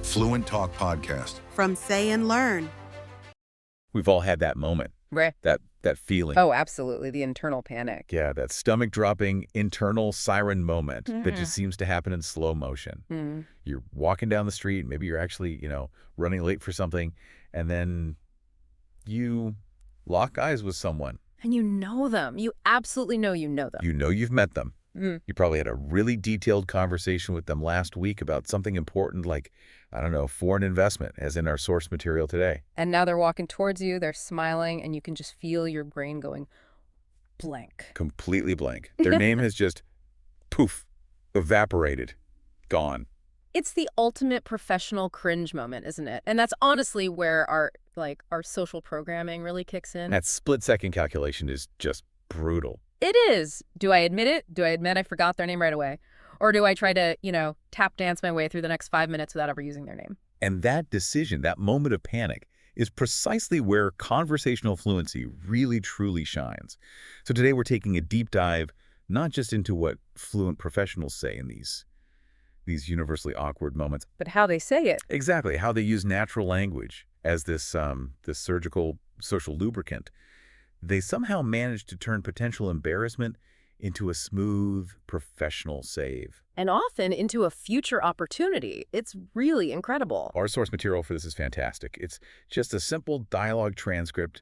Fluent Talk Podcast. From SayAndLearn. We've all had that moment, Right. that feeling. Oh, absolutely. The internal panic. Yeah, that stomach-dropping internal siren moment that just seems to happen in slow motion. You're walking down the street, maybe you're actually, running late for something, and then you lock eyes with someone. And you know them. You absolutely know you know them. You know you've met them. You probably had a really detailed conversation with them last week about something important like, I don't know, foreign investment, as in our source material today. And now they're walking towards you, they're smiling, and you can just feel your brain going blank. Completely blank. Their name has just, poof, evaporated, gone. It's the ultimate professional cringe moment, isn't it? And that's honestly where our social programming really kicks in. That split-second calculation is just brutal. It is. Do I admit it? Do I admit I forgot their name right away? Or do I try to, tap dance my way through the next 5 minutes without ever using their name? And that decision, that moment of panic, is precisely where conversational fluency really, truly shines. So today we're taking a deep dive, not just into what fluent professionals say in these universally awkward moments, but how they say it. Exactly, how they use natural language as this surgical social lubricant. They somehow manage to turn potential embarrassment into a smooth, professional save. And often into a future opportunity. It's really incredible. Our source material for this is fantastic. It's just a simple dialogue transcript,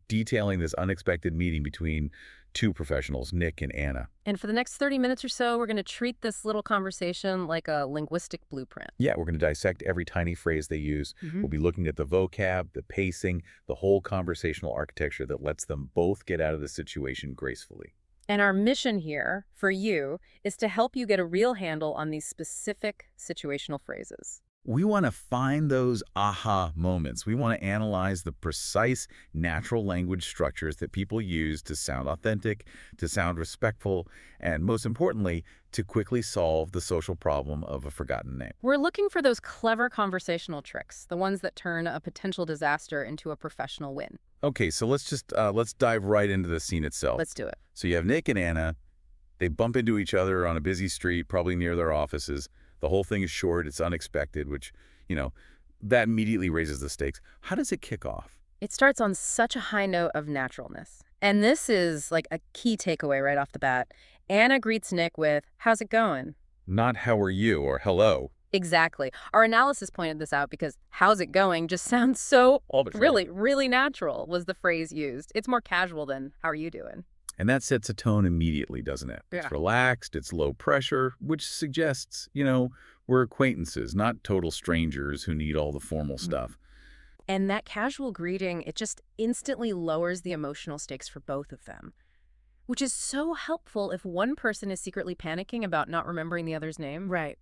detailing this unexpected meeting between two professionals, Nick and Anna. And for the next 30 minutes or so, we're going to treat this little conversation like a linguistic blueprint. Yeah, we're going to dissect every tiny phrase they use. We'll be looking at the vocab, the pacing, the whole conversational architecture that lets them both get out of the situation gracefully. And our mission here, for you, is to help you get a real handle on these specific situational phrases. We want to find those aha moments. We want to analyze the precise natural language structures that people use to sound authentic, to sound respectful, and most importantly, to quickly solve the social problem of a forgotten name. We're looking for those clever conversational tricks, the ones that turn a potential disaster into a professional win. Okay, so let's dive right into the scene itself. Let's do it. So you have Nick and Anna. They bump into each other on a busy street, probably near their offices. The whole thing is short, it's unexpected, which, that immediately raises the stakes. How does it kick off? It starts on such a high note of naturalness. And this is like a key takeaway right off the bat. Anna greets Nick with, "How's it going?" Not "how are you" or "hello." Exactly. Our analysis pointed this out because "how's it going" just sounds so really, really natural was the phrase used. It's more casual than "how are you doing?" And that sets a tone immediately, doesn't it? Yeah. It's relaxed, it's low pressure, which suggests, we're acquaintances, not total strangers who need all the formal stuff. And that casual greeting, it just instantly lowers the emotional stakes for both of them, which is so helpful if one person is secretly panicking about not remembering the other's name. Right.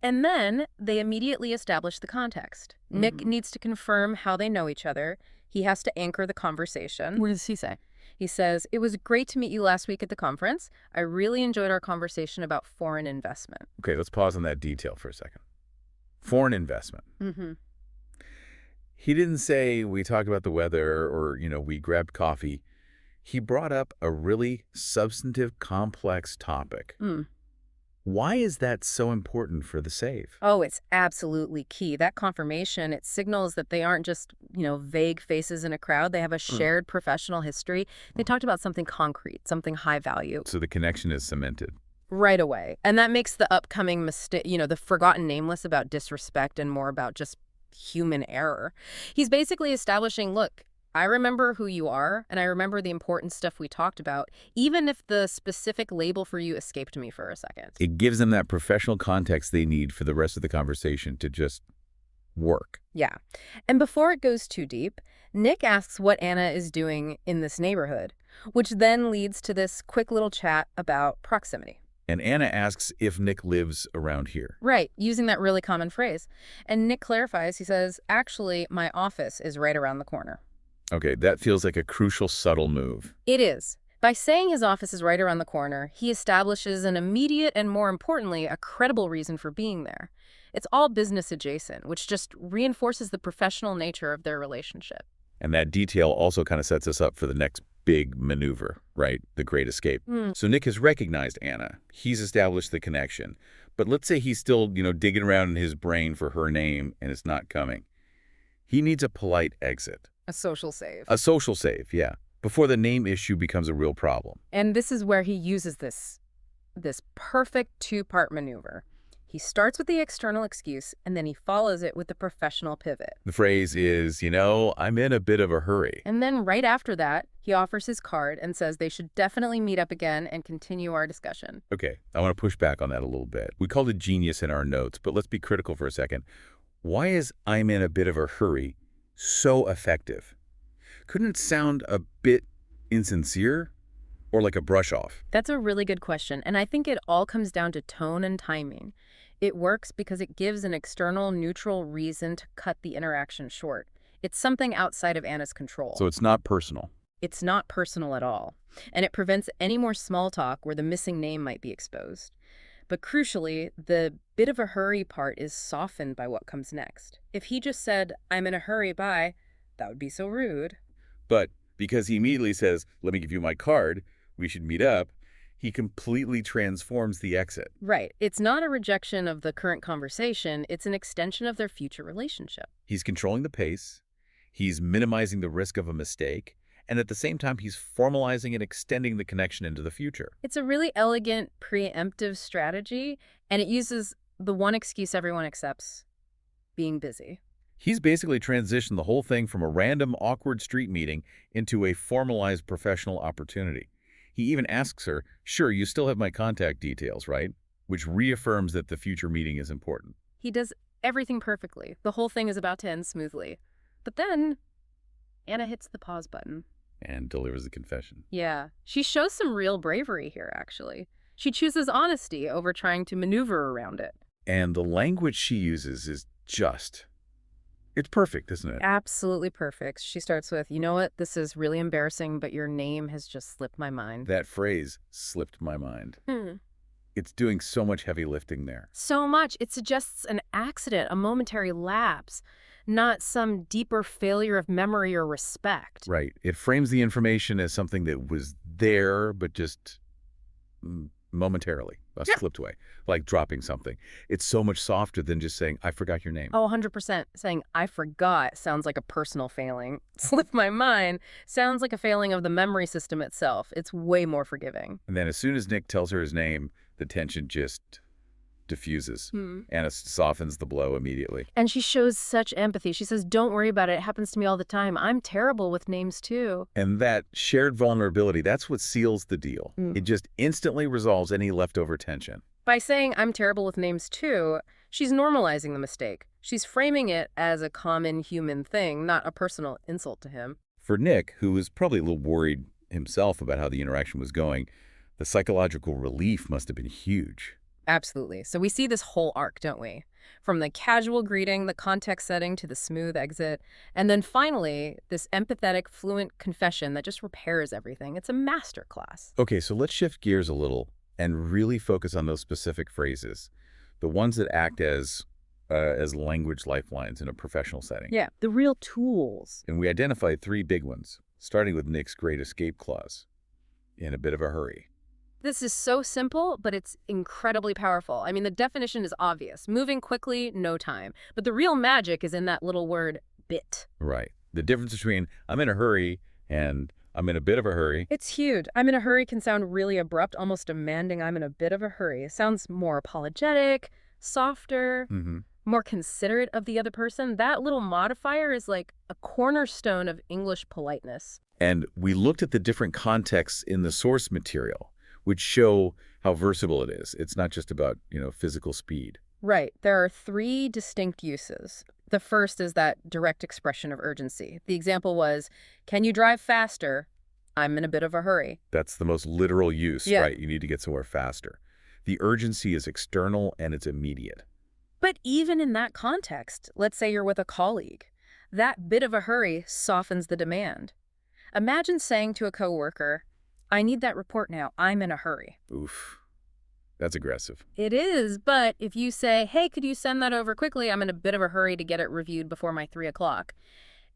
And then they immediately establish the context. Nick needs to confirm how they know each other. He has to anchor the conversation. What does he say? He says, "It was great to meet you last week at the conference. I really enjoyed our conversation about foreign investment." Okay, let's pause on that detail for a second. Foreign investment. He didn't say we talked about the weather or, we grabbed coffee. He brought up a really substantive, complex topic. Why is that so important for the save? Oh, it's absolutely key. That confirmation, it signals that they aren't just, vague faces in a crowd. They have a shared professional history. They talked about something concrete, something high value. So the connection is cemented. Right away. And that makes the upcoming mistake, the forgotten name less about disrespect and more about just human error. He's basically establishing, look, I remember who you are, and I remember the important stuff we talked about, even if the specific label for you escaped me for a second. It gives them that professional context they need for the rest of the conversation to just work. Yeah. And before it goes too deep, Nick asks what Anna is doing in this neighborhood, which then leads to this quick little chat about proximity. And Anna asks if Nick lives around here. Right, using that really common phrase. And Nick clarifies, he says, actually, my office is right around the corner. Okay, that feels like a crucial, subtle move. It is. By saying his office is right around the corner, he establishes an immediate and, more importantly, a credible reason for being there. It's all business adjacent, which just reinforces the professional nature of their relationship. And that detail also kind of sets us up for the next big maneuver, right? The Great Escape. So Nick has recognized Anna. He's established the connection. But let's say he's still, digging around in his brain for her name and it's not coming. He needs a polite exit. A social save. A social save, yeah, before the name issue becomes a real problem. And this is where he uses this perfect two-part maneuver. He starts with the external excuse, and then he follows it with the professional pivot. The phrase is, I'm in a bit of a hurry. And then right after that, he offers his card and says they should definitely meet up again and continue our discussion. Okay, I want to push back on that a little bit. We called it genius in our notes, but let's be critical for a second. Why is "I'm in a bit of a hurry" so effective? Couldn't it sound a bit insincere or like a brush off? That's a really good question, and I think it all comes down to tone and timing. It works because it gives an external, neutral reason to cut the interaction short. It's something outside of Anna's control. So it's not personal. It's not personal at all, and it prevents any more small talk where the missing name might be exposed. But crucially, the bit of a hurry part is softened by what comes next. If he just said, "I'm in a hurry, bye," that would be so rude. But because he immediately says, "Let me give you my card, we should meet up," he completely transforms the exit. Right. It's not a rejection of the current conversation. It's an extension of their future relationship. He's controlling the pace, he's minimizing the risk of a mistake, and at the same time, he's formalizing and extending the connection into the future. It's a really elegant, preemptive strategy, and it uses the one excuse everyone accepts: being busy. He's basically transitioned the whole thing from a random, awkward street meeting into a formalized professional opportunity. He even asks her, "Sure, you still have my contact details, right?" Which reaffirms that the future meeting is important. He does everything perfectly. The whole thing is about to end smoothly. But then Anna hits the pause button. And delivers the confession. Yeah. She shows some real bravery here, actually. She chooses honesty over trying to maneuver around it. And the language she uses is it's perfect, isn't it? Absolutely perfect. She starts with, "You know what? This is really embarrassing, but your name has just slipped my mind." That phrase, "slipped my mind." It's doing so much heavy lifting there. So much. It suggests an accident, a momentary lapse, not some deeper failure of memory or respect. Right. It frames the information as something that was there, but just momentarily slipped away, like dropping something. It's so much softer than just saying, "I forgot your name." Oh, 100%. Saying, "I forgot" sounds like a personal failing. "Slipped my mind" sounds like a failing of the memory system itself. It's way more forgiving. And then as soon as Nick tells her his name, the tension just diffuses. Anna softens the blow immediately. And she shows such empathy. She says, "Don't worry about it. It happens to me all the time. I'm terrible with names too." And that shared vulnerability, that's what seals the deal. It just instantly resolves any leftover tension. By saying "I'm terrible with names too," she's normalizing the mistake. She's framing it as a common human thing, not a personal insult to him. For Nick, who was probably a little worried himself about how the interaction was going, the psychological relief must have been huge. Absolutely. So we see this whole arc, don't we? From the casual greeting, the context setting, to the smooth exit. And then finally, this empathetic, fluent confession that just repairs everything. It's a masterclass. Okay, so let's shift gears a little and really focus on those specific phrases, the ones that act as language lifelines in a professional setting. Yeah, the real tools. And we identified 3 big ones, starting with Nick's great escape clause, "in a bit of a hurry." This is so simple, but it's incredibly powerful. I mean, the definition is obvious. Moving quickly, no time. But the real magic is in that little word, bit. Right. The difference between "I'm in a hurry" and "I'm in a bit of a hurry." It's huge. "I'm in a hurry" can sound really abrupt, almost demanding. "I'm in a bit of a hurry" it sounds more apologetic, softer, more considerate of the other person. That little modifier is like a cornerstone of English politeness. And we looked at the different contexts in the source material, which show how versatile it is. It's not just about, physical speed. Right. There are 3 distinct uses. The first is that direct expression of urgency. The example was, "Can you drive faster? I'm in a bit of a hurry." That's the most literal use, Yeah. right? You need to get somewhere faster. The urgency is external and it's immediate. But even in that context, let's say you're with a colleague, that bit of a hurry softens the demand. Imagine saying to a coworker, "I need that report now. I'm in a hurry." Oof. That's aggressive. It is, but if you say, "Hey, could you send that over quickly? I'm in a bit of a hurry to get it reviewed before my 3 o'clock."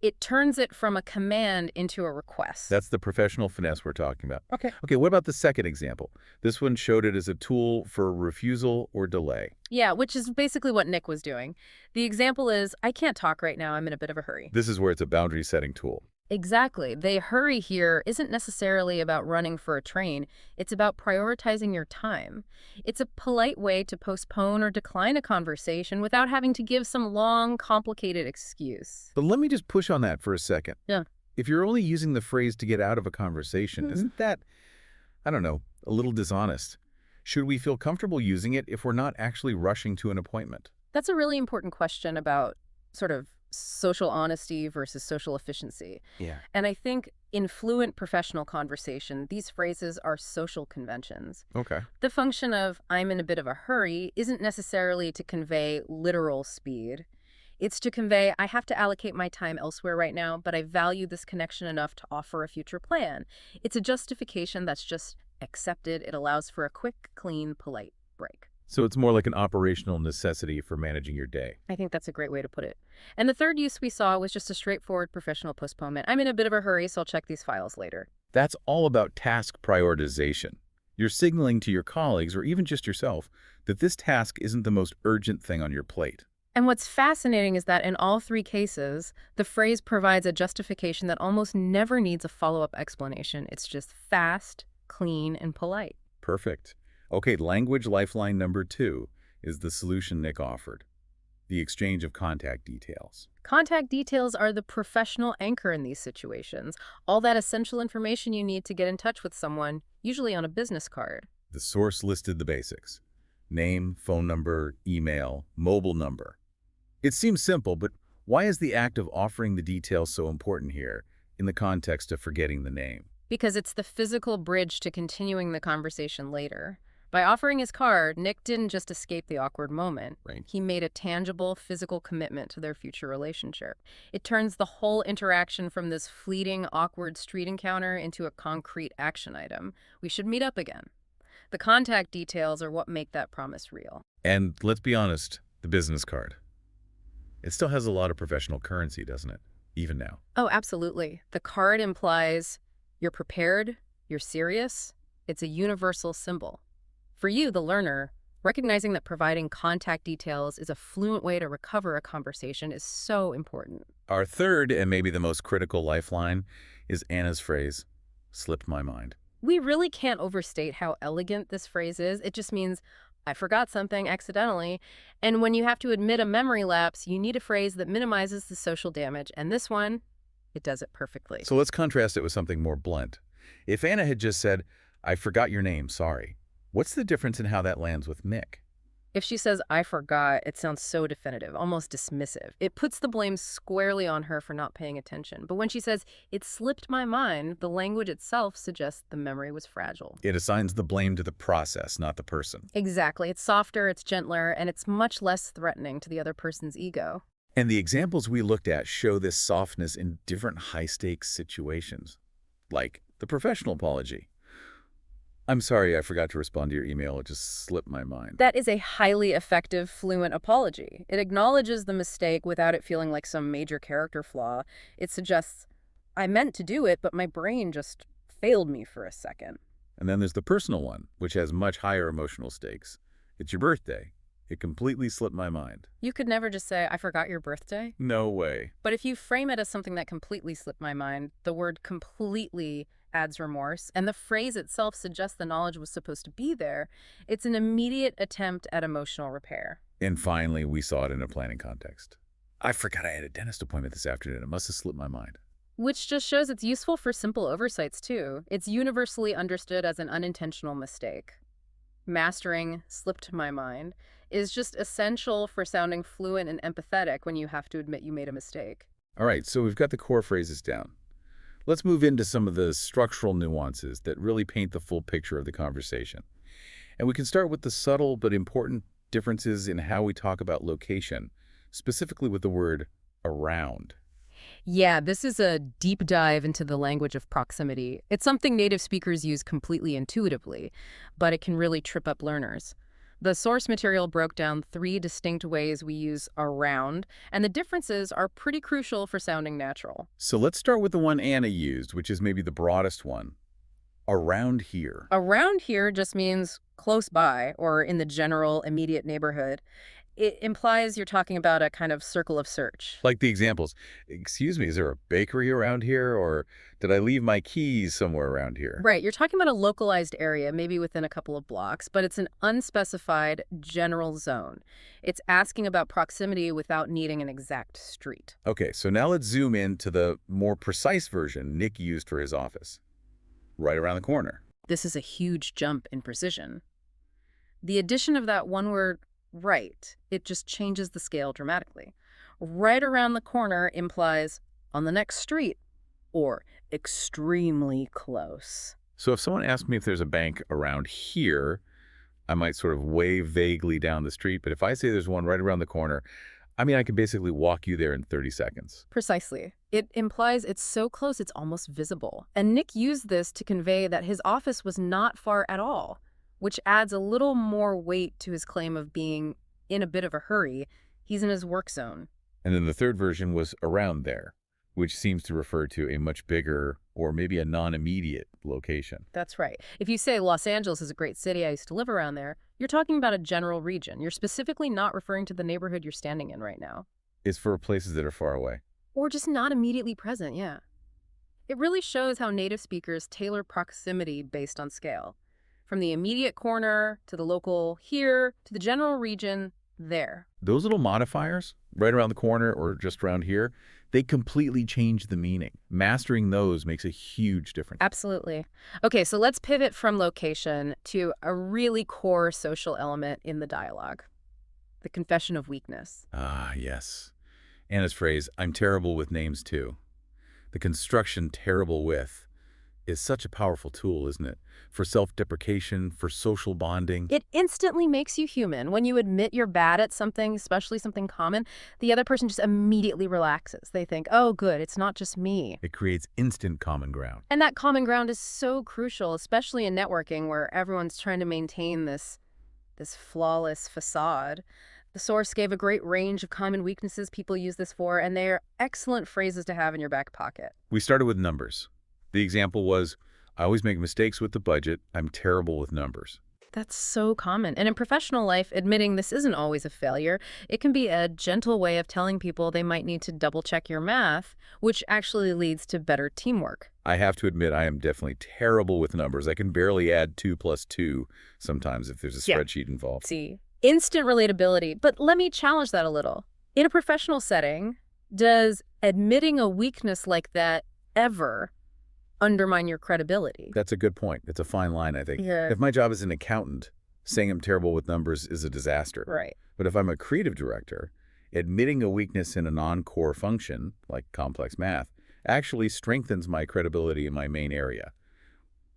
It turns it from a command into a request. That's the professional finesse we're talking about. Okay. Okay, what about the second example? This one showed it as a tool for refusal or delay. Yeah, which is basically what Nick was doing. The example is, I can't talk right now, I'm in a bit of a hurry. This is where it's a boundary-setting tool. Exactly. The hurry here isn't necessarily about running for a train. It's about prioritizing your time. It's a polite way to postpone or decline a conversation without having to give some long, complicated excuse. But let me just push on that for a second. Yeah. If you're only using the phrase to get out of a conversation, isn't that, I don't know, a little dishonest? Should we feel comfortable using it if we're not actually rushing to an appointment? That's a really important question about sort of social honesty versus social efficiency. Yeah. And I think in fluent professional conversation, these phrases are social conventions. Okay. The function of I'm in a bit of a hurry isn't necessarily to convey literal speed. It's to convey I have to allocate my time elsewhere right now, but I value this connection enough to offer a future plan. It's a justification that's just accepted. It allows for a quick, clean, polite break. So it's more like an operational necessity for managing your day. I think that's a great way to put it. And the third use we saw was just a straightforward professional postponement. I'm in a bit of a hurry, so I'll check these files later. That's all about task prioritization. You're signaling to your colleagues, or even just yourself, that this task isn't the most urgent thing on your plate. And what's fascinating is that in all three cases, the phrase provides a justification that almost never needs a follow-up explanation. It's just fast, clean, and polite. Perfect. Okay, language lifeline number 2 is the solution Nick offered. The exchange of contact details. Contact details are the professional anchor in these situations. All that essential information you need to get in touch with someone, usually on a business card. The source listed the basics. Name, phone number, email, mobile number. It seems simple, but why is the act of offering the details so important here in the context of forgetting the name? Because it's the physical bridge to continuing the conversation later. By offering his card, Nick didn't just escape the awkward moment. Right. He made a tangible, physical commitment to their future relationship. It turns the whole interaction from this fleeting, awkward street encounter into a concrete action item. We should meet up again. The contact details are what make that promise real. And let's be honest, the business card. It still has a lot of professional currency, doesn't it? Even now. Oh, absolutely. The card implies you're prepared, you're serious. It's a universal symbol. For you, the learner, recognizing that providing contact details is a fluent way to recover a conversation is so important. Our third, and maybe the most critical lifeline, is Anna's phrase, slipped my mind. We really can't overstate how elegant this phrase is. It just means, I forgot something accidentally. And when you have to admit a memory lapse, you need a phrase that minimizes the social damage. And this one, it does it perfectly. So let's contrast it with something more blunt. If Anna had just said, I forgot your name, sorry. What's the difference in how that lands with Nick? If she says, I forgot, it sounds so definitive, almost dismissive. It puts the blame squarely on her for not paying attention. But when she says, it slipped my mind, the language itself suggests the memory was fragile. It assigns the blame to the process, not the person. Exactly. It's softer, it's gentler, and it's much less threatening to the other person's ego. And the examples we looked at show this softness in different high-stakes situations, like the professional apology. I'm sorry I forgot to respond to your email. It just slipped my mind. That is a highly effective, fluent apology. It acknowledges the mistake without it feeling like some major character flaw. It suggests, I meant to do it, but my brain just failed me for a second. And then there's the personal one, which has much higher emotional stakes. It's your birthday. It completely slipped my mind. You could never just say, I forgot your birthday. No way. But if you frame it as something that completely slipped my mind, the word completely adds remorse, and the phrase itself suggests the knowledge was supposed to be there. It's an immediate attempt at emotional repair. And finally, we saw it in a planning context. I forgot I had a dentist appointment this afternoon. It must have slipped my mind. Which just shows it's useful for simple oversights, too. It's universally understood as an unintentional mistake. Mastering slipped my mind is just essential for sounding fluent and empathetic when you have to admit you made a mistake. All right, so we've got the core phrases down. Let's move into some of the structural nuances that really paint the full picture of the conversation. And we can start with the subtle but important differences in how we talk about location, specifically with the word around. Yeah, this is a deep dive into the language of proximity. It's something native speakers use completely intuitively, but it can really trip up learners. The source material broke down 3 distinct ways we use around, and the differences are pretty crucial for sounding natural. So let's start with the one Anna used, which is maybe the broadest one. Around here. Around here just means close by or in the general immediate neighborhood. It implies you're talking about a kind of circle of search. Like the examples. Excuse me, is there a bakery around here? Or did I leave my keys somewhere around here? Right, you're talking about a localized area, maybe within a couple of blocks, but it's an unspecified general zone. It's asking about proximity without needing an exact street. Okay, so now let's zoom in to the more precise version Nick used for his office. Right around the corner. This is a huge jump in precision. The addition of that one word, right, it just changes the scale dramatically. Right around the corner implies on the next street or extremely close. So if someone asked me if there's a bank around here, I might sort of wave vaguely down the street. But if I say there's one right around the corner, I mean, I could basically walk you there in 30 seconds. Precisely. It implies it's so close it's almost visible. And Nick used this to convey that his office was not far at all, which adds a little more weight to his claim of being in a bit of a hurry. He's in his work zone. And then the third version was around there, which seems to refer to a much bigger or maybe a non-immediate location. That's right. If you say Los Angeles is a great city, I used to live around there, you're talking about a general region. You're specifically not referring to the neighborhood you're standing in right now. It's for places that are far away. Or just not immediately present, yeah. It really shows how native speakers tailor proximity based on scale. From the immediate corner to the local here to the general region there. Those little modifiers, right around the corner or just around here, they completely change the meaning. Mastering those makes a huge difference. Absolutely. Okay, so let's pivot from location to a really core social element in the dialogue. The confession of weakness. Ah, yes. Anna's phrase, I'm terrible with names too. The construction terrible with is such a powerful tool, isn't it? For self-deprecation, for social bonding. It instantly makes you human. When you admit you're bad at something, especially something common, the other person just immediately relaxes. They think, oh, good, it's not just me. It creates instant common ground. And that common ground is so crucial, especially in networking where everyone's trying to maintain this flawless facade. The source gave a great range of common weaknesses people use this for, and they're excellent phrases to have in your back pocket. We started with numbers. The example was, I always make mistakes with the budget. I'm terrible with numbers. That's so common. And in professional life, admitting this isn't always a failure. It can be a gentle way of telling people they might need to double-check your math, which actually leads to better teamwork. I have to admit, I am definitely terrible with numbers. I can barely add 2 plus 2 sometimes if there's a spreadsheet involved. See, instant relatability. But let me challenge that a little. In a professional setting, does admitting a weakness like that ever undermine your credibility? That's a good point. It's a fine line, I think. Yeah. If my job as an accountant, saying I'm terrible with numbers is a disaster. Right. But if I'm a creative director, admitting a weakness in a non-core function, like complex math, actually strengthens my credibility in my main area.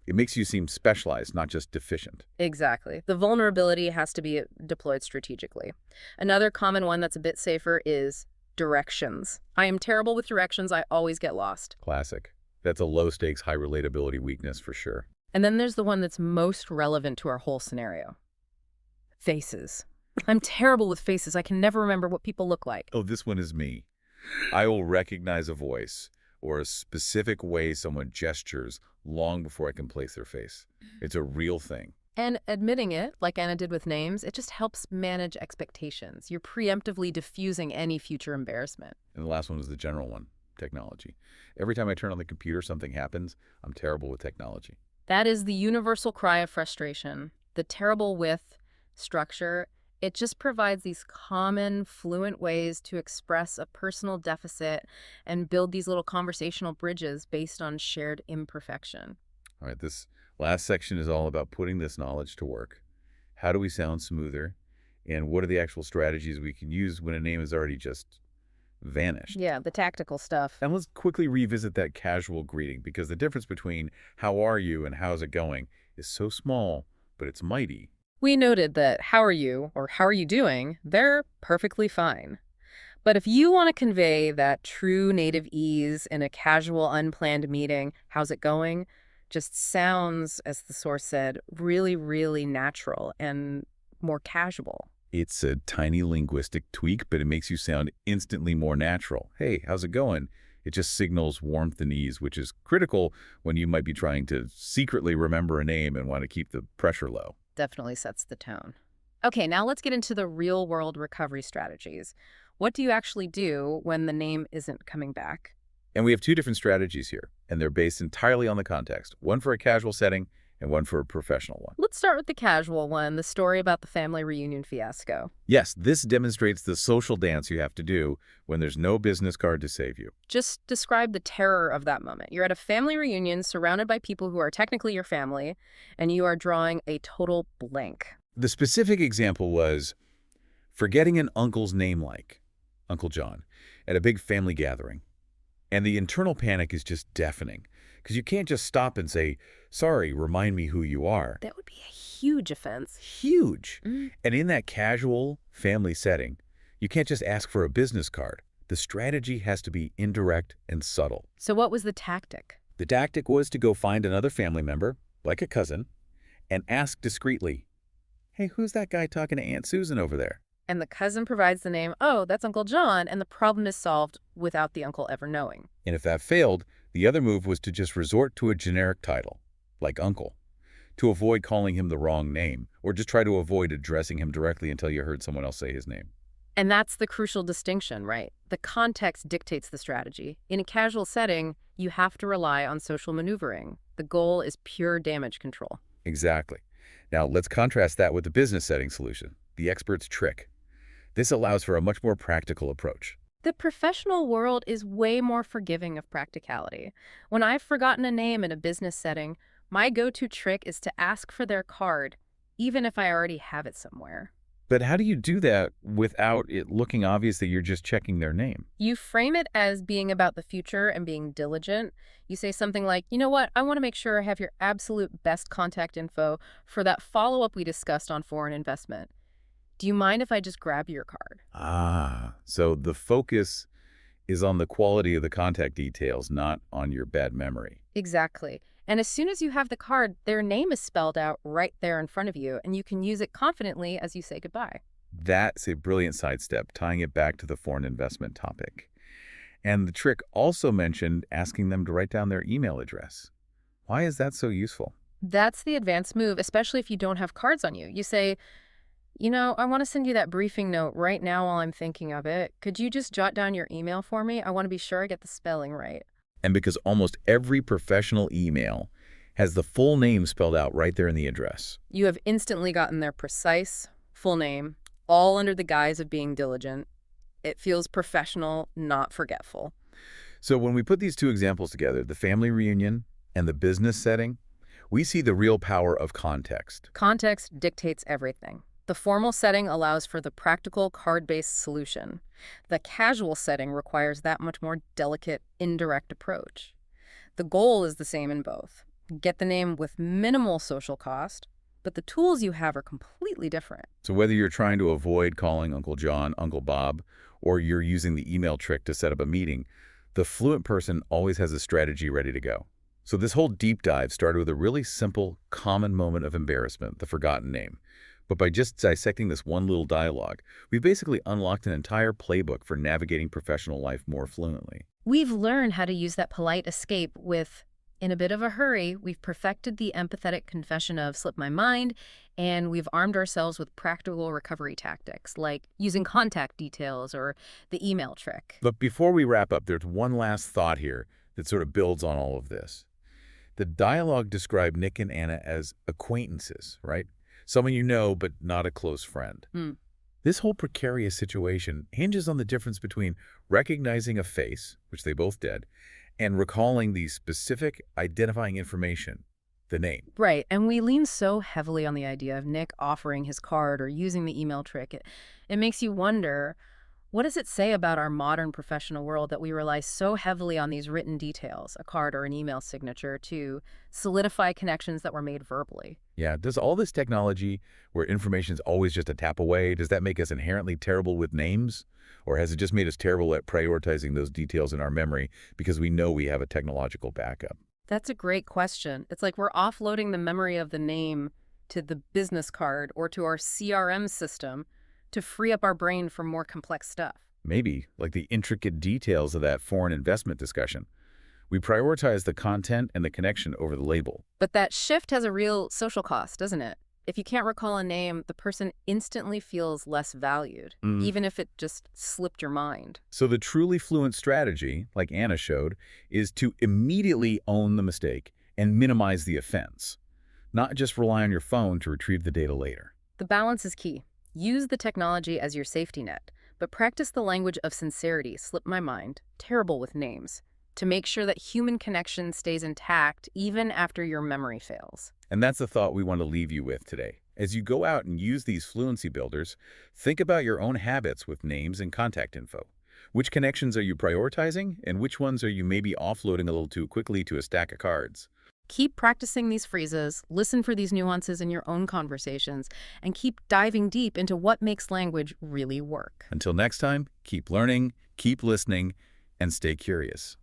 It makes you seem specialized, not just deficient. Exactly. The vulnerability has to be deployed strategically. Another common one that's a bit safer is directions. I am terrible with directions. I always get lost. Classic. That's a low-stakes, high-relatability weakness for sure. And then there's the one that's most relevant to our whole scenario. Faces. I'm terrible with faces. I can never remember what people look like. Oh, this one is me. I will recognize a voice or a specific way someone gestures long before I can place their face. It's a real thing. And admitting it, like Anna did with names, it just helps manage expectations. You're preemptively diffusing any future embarrassment. And the last one was the general one, technology. Every time I turn on the computer, something happens. I'm terrible with technology. That is the universal cry of frustration. The terrible with structure, it just provides these common, fluent ways to express a personal deficit and build these little conversational bridges based on shared imperfection. All right, this last section is all about putting this knowledge to work. How do we sound smoother? And what are the actual strategies we can use when a name is already just vanished? Yeah, the tactical stuff. And let's quickly revisit that casual greeting, because the difference between how are you and how's it going is so small, but it's mighty. We noted that how are you or how are you doing, they're perfectly fine. But if you want to convey that true native ease in a casual, unplanned meeting, how's it going, just sounds, as the source said, really, really natural and more casual. It's a tiny linguistic tweak, but it makes you sound instantly more natural. Hey, how's it going? It just signals warmth and ease, which is critical when you might be trying to secretly remember a name and want to keep the pressure low. Definitely sets the tone. Okay, now let's get into the real-world recovery strategies. What do you actually do when the name isn't coming back? And we have two different strategies here, and they're based entirely on the context, one for a casual setting and one for a professional one. Let's start with the casual one, the story about the family reunion fiasco. Yes, this demonstrates the social dance you have to do when there's no business card to save you. Just describe the terror of that moment. You're at a family reunion surrounded by people who are technically your family, and you are drawing a total blank. The specific example was forgetting an uncle's name like Uncle John at a big family gathering. And the internal panic is just deafening because you can't just stop and say, sorry, remind me who you are. That would be a huge offense. Huge. And in that casual family setting, you can't just ask for a business card. The strategy has to be indirect and subtle. So what was the tactic? The tactic was to go find another family member, like a cousin, and ask discreetly, hey, who's that guy talking to Aunt Susan over there? And the cousin provides the name, oh, that's Uncle John, and the problem is solved without the uncle ever knowing. And if that failed, the other move was to just resort to a generic title, like uncle, to avoid calling him the wrong name, or just try to avoid addressing him directly until you heard someone else say his name. And that's the crucial distinction, right? The context dictates the strategy. In a casual setting, you have to rely on social maneuvering. The goal is pure damage control. Exactly. Now, let's contrast that with the business setting solution, the expert's trick. This allows for a much more practical approach. The professional world is way more forgiving of practicality. When I've forgotten a name in a business setting, my go-to trick is to ask for their card, even if I already have it somewhere. But how do you do that without it looking obvious that you're just checking their name? You frame it as being about the future and being diligent. You say something like, you know what, I want to make sure I have your absolute best contact info for that follow-up we discussed on foreign investment. Do you mind if I just grab your card? So the focus is on the quality of the contact details, not on your bad memory. Exactly. And as soon as you have the card, their name is spelled out right there in front of you, and you can use it confidently as you say goodbye. That's a brilliant sidestep, tying it back to the foreign investment topic. And the trick also mentioned asking them to write down their email address. Why is that so useful? That's the advanced move, especially if you don't have cards on you. You say, you know, I want to send you that briefing note right now while I'm thinking of it. Could you just jot down your email for me? I want to be sure I get the spelling right. And because almost every professional email has the full name spelled out right there in the address. You have instantly gotten their precise, full name, all under the guise of being diligent. It feels professional, not forgetful. So when we put these two examples together, the family reunion and the business setting, we see the real power of context. Context dictates everything. The formal setting allows for the practical card-based solution. The casual setting requires that much more delicate, indirect approach. The goal is the same in both. Get the name with minimal social cost, but the tools you have are completely different. So whether you're trying to avoid calling Uncle John, Uncle Bob, or you're using the email trick to set up a meeting, the fluent person always has a strategy ready to go. So this whole deep dive started with a really simple, common moment of embarrassment, the forgotten name. But by just dissecting this one little dialogue, we've basically unlocked an entire playbook for navigating professional life more fluently. We've learned how to use that polite escape with, in a bit of a hurry, we've perfected the empathetic confession of slipped my mind, and we've armed ourselves with practical recovery tactics, like using contact details or the email trick. But before we wrap up, there's one last thought here that sort of builds on all of this. The dialogue described Nick and Anna as acquaintances, right? Someone you know, but not a close friend. This whole precarious situation hinges on the difference between recognizing a face, which they both did, and recalling the specific identifying information, the name. Right, and we lean so heavily on the idea of Nick offering his card or using the email trick. It makes you wonder, what does it say about our modern professional world that we rely so heavily on these written details, a card or an email signature, to solidify connections that were made verbally? Yeah, does all this technology where information is always just a tap away, does that make us inherently terrible with names? Or has it just made us terrible at prioritizing those details in our memory because we know we have a technological backup? That's a great question. It's like we're offloading the memory of the name to the business card or to our CRM system to free up our brain for more complex stuff. Maybe, like the intricate details of that foreign investment discussion. We prioritize the content and the connection over the label. But that shift has a real social cost, doesn't it? If you can't recall a name, the person instantly feels less valued, even if it just slipped your mind. So the truly fluent strategy, like Anna showed, is to immediately own the mistake and minimize the offense, not just rely on your phone to retrieve the data later. The balance is key. Use the technology as your safety net, but practice the language of sincerity, slip my mind, terrible with names, to make sure that human connection stays intact even after your memory fails. And that's the thought we want to leave you with today. As you go out and use these fluency builders, think about your own habits with names and contact info. Which connections are you prioritizing, and which ones are you maybe offloading a little too quickly to a stack of cards? Keep practicing these phrases, listen for these nuances in your own conversations, and keep diving deep into what makes language really work. Until next time, keep learning, keep listening, and stay curious.